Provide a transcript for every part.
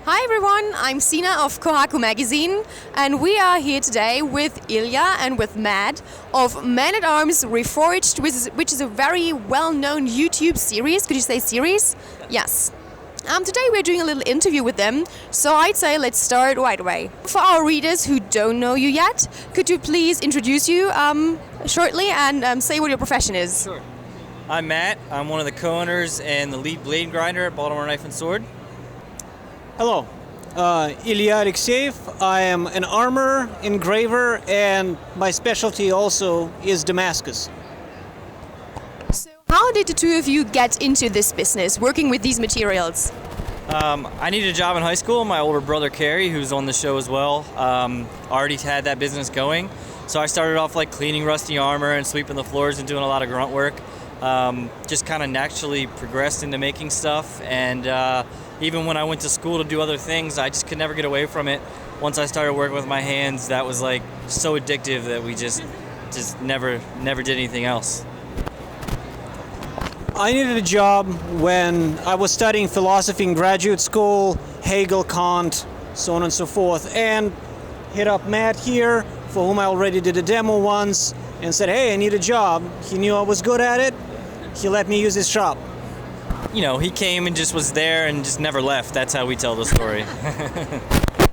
Hi everyone, I'm Sina of Cohaku magazine, and we are here today with Ilya and with Matt of Man at Arms Reforged, which is a very well-known YouTube series. Could you say series? Yes. Today we're doing a little interview with them, so I'd say let's start right away. For our readers who don't know you yet, could you please introduce you shortly and say what your profession is? Sure. I'm Matt. I'm one of the co-owners and the lead blade grinder at Baltimore Knife Sword. Hello, Ilya Alekseyev. I am an armor engraver, and my specialty also is Damascus. So how did the two of you get into this business, working with these materials? I needed a job in high school. My older brother, Carrie, who's on the show as well, already had that business going. So I started off like cleaning rusty armor and sweeping the floors and doing a lot of grunt work. Just kind of naturally progressed into making stuff, and even when I went to school to do other things, I just could never get away from it. Once I started working with my hands, that was like so addictive that we just never did anything else. I needed a job when I was studying philosophy in graduate school, Hegel, Kant, so on and so forth, and hit up Matt here, for whom I already did a demo once, and said, hey, I need a job. He knew I was good at it. He let me use his shop. You know, he came and just was there and just never left. That's how we tell the story.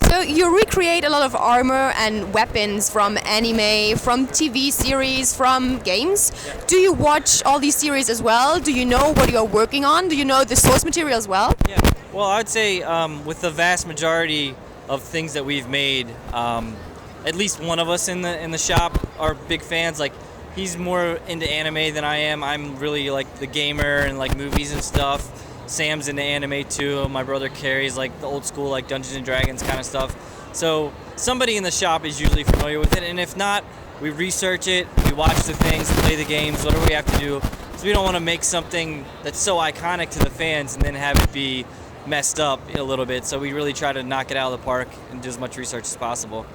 So you recreate a lot of armor and weapons from anime, from TV series, from games. Do you watch all these series as well? Do you know what you're working on? Do you know the source material as well? Yeah. Well, I'd say with the vast majority of things that we've made, at least one of us in the shop are big fans. Like, he's more into anime than I am. I'm really like the gamer and like movies and stuff. Sam's into anime too. My brother Carrie's like the old school like Dungeons and Dragons kind of stuff. So somebody in the shop is usually familiar with it, and if not, we research it, we watch the things, play the games, whatever we have to do. So we don't want to make something that's so iconic to the fans and then have it be messed up a little bit. So we really try to knock it out of the park and do as much research as possible.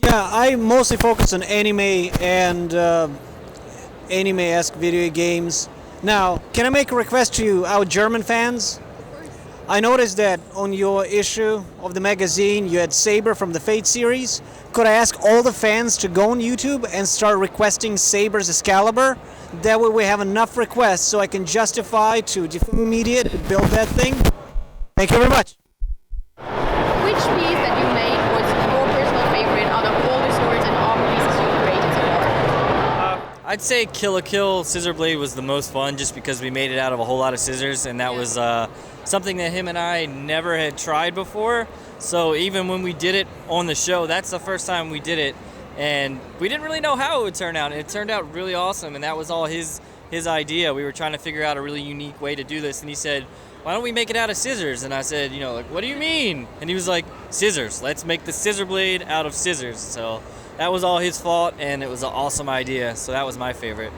Yeah, I mostly focus on anime and anime-esque video games. Now, can I make a request to you, our German fans? Of course. I noticed that on your issue of the magazine, you had Saber from the Fate series. Could I ask all the fans to go on YouTube and start requesting Saber's Excalibur? That way we have enough requests so I can justify to Diffusion Media to build that thing. Thank you very much. Which piece that you made was your personal favorite out of all the swords and armor pieces you created so far? I'd say Kill la Kill Scissor Blade was the most fun just because we made it out of a whole lot of scissors, and that was something that him and I never had tried before. So even when we did it on the show, that's the first time we did it, and we didn't really know how it would turn out, and it turned out really awesome, and that was all his idea. We were trying to figure out a really unique way to do this, and he said, why don't we make it out of scissors? And I said, what do you mean? And he was like, scissors. Let's make the scissor blade out of scissors. So that was all his fault, and it was an awesome idea. So that was my favorite.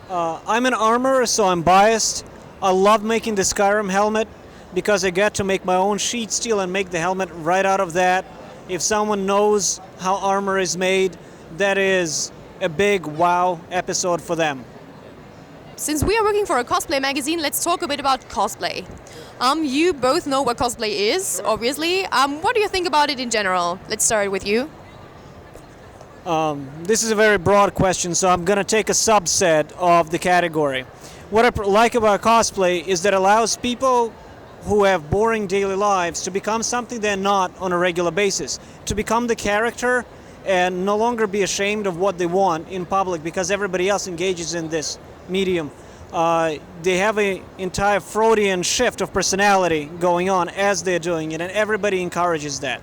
I'm an armorer, so I'm biased. I love making the Skyrim helmet because I get to make my own sheet steel and make the helmet right out of that. If someone knows how armor is made, that is a big wow episode for them. Since we are working for a cosplay magazine, let's talk a bit about cosplay. You both know what cosplay is, obviously. What do you think about it in general? Let's start with you. This is a very broad question, so I'm going to take a subset of the category. What I like about cosplay is that it allows people who have boring daily lives to become something they're not on a regular basis, to become the character and no longer be ashamed of what they want in public because everybody else engages in this medium. They have an entire Freudian shift of personality going on as they're doing it, and everybody encourages that.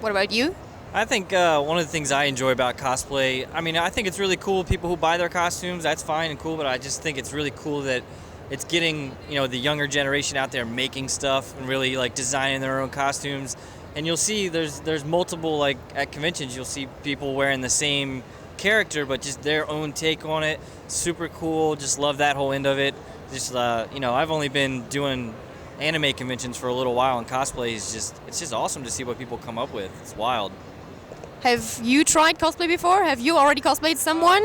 What about you? I think one of the things I enjoy about cosplay, I think it's really cool, people who buy their costumes, that's fine and cool, but I just think it's really cool that it's getting, the younger generation out there making stuff and really like designing their own costumes. And you'll see there's multiple, like at conventions, you'll see people wearing the same character, but just their own take on it. Super cool. Just love that whole end of it. Just I've only been doing anime conventions for a little while, and cosplay is it's just awesome to see what people come up with. It's wild. Have you tried cosplay before? Have you already cosplayed someone?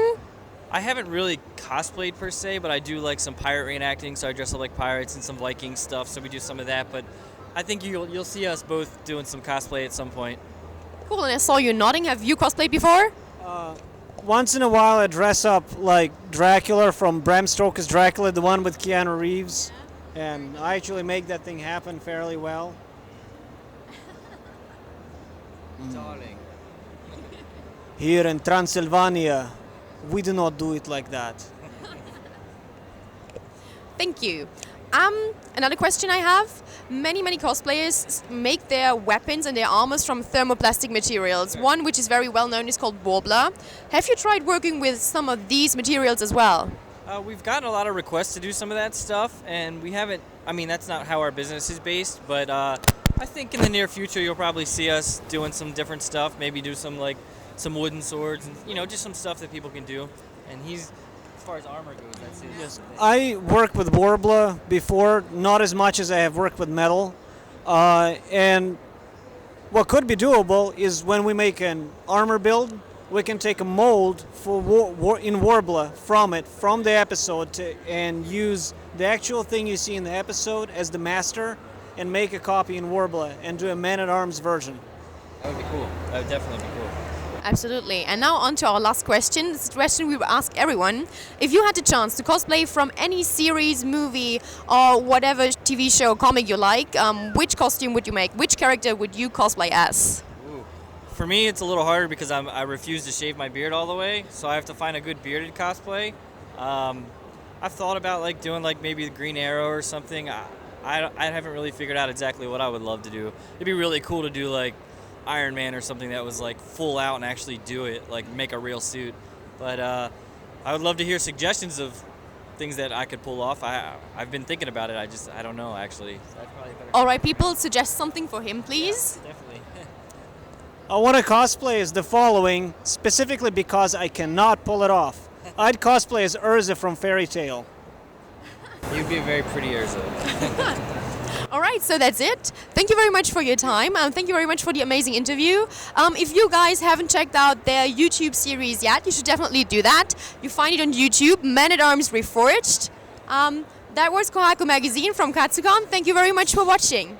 I haven't really cosplayed per se, but I do like some pirate reenacting, so I dress up like pirates and some Viking stuff, so we do some of that. But I think you'll see us both doing some cosplay at some point. Cool, and I saw you nodding. Have you cosplayed before? Once in a while, I dress up like Dracula from Bram Stoker's Dracula, the one with Keanu Reeves, and I actually make that thing happen fairly well. Darling. Here in Transylvania, we do not do it like that. Thank you. Another question I have. Many cosplayers make their weapons and their armors from thermoplastic materials. One which is very well known is called Warbler. Have you tried working with some of these materials as well? We've gotten a lot of requests to do some of that stuff, and we haven't. I mean, that's not how our business is based, but I think in the near future you'll probably see us doing some different stuff. Maybe do some wooden swords, and just some stuff that people can do. And as far as armor goes, that's it. Yes, I worked with Warbler before, not as much as I have worked with metal. And what could be doable is when we make an armor build, we can take a mold for in Warbler from the episode, and use the actual thing you see in the episode as the master, and make a copy in Warbler and do a Man-at-Arms version. That would be cool. That would definitely be cool. Absolutely. And now on to our last question. This is a question we will ask everyone. If you had the chance to cosplay from any series, movie, or whatever TV show, comic you like, which costume would you make? Which character would you cosplay as? Ooh. For me, it's a little harder because I refuse to shave my beard all the way, so I have to find a good bearded cosplay. I've thought about doing maybe the Green Arrow or something. I haven't really figured out exactly what I would love to do. It'd be really cool to do Iron Man or something that was full out and actually do it, make a real suit. But I would love to hear suggestions of things that I could pull off. I've been thinking about it. I don't know actually. So that's probably better. All right, people, suggest something for him, please. Yeah, definitely. I want to cosplay as the following, specifically because I cannot pull it off. I'd cosplay as Urza from Fairy Tail. You'd be a very pretty Urza. All right, so that's it. Thank you very much for your time. Thank you very much for the amazing interview. If you guys haven't checked out their YouTube series yet, you should definitely do that. You find it on YouTube, Man at Arms Reforged. That was Cohaku Magazine from Katsucon. Thank you very much for watching.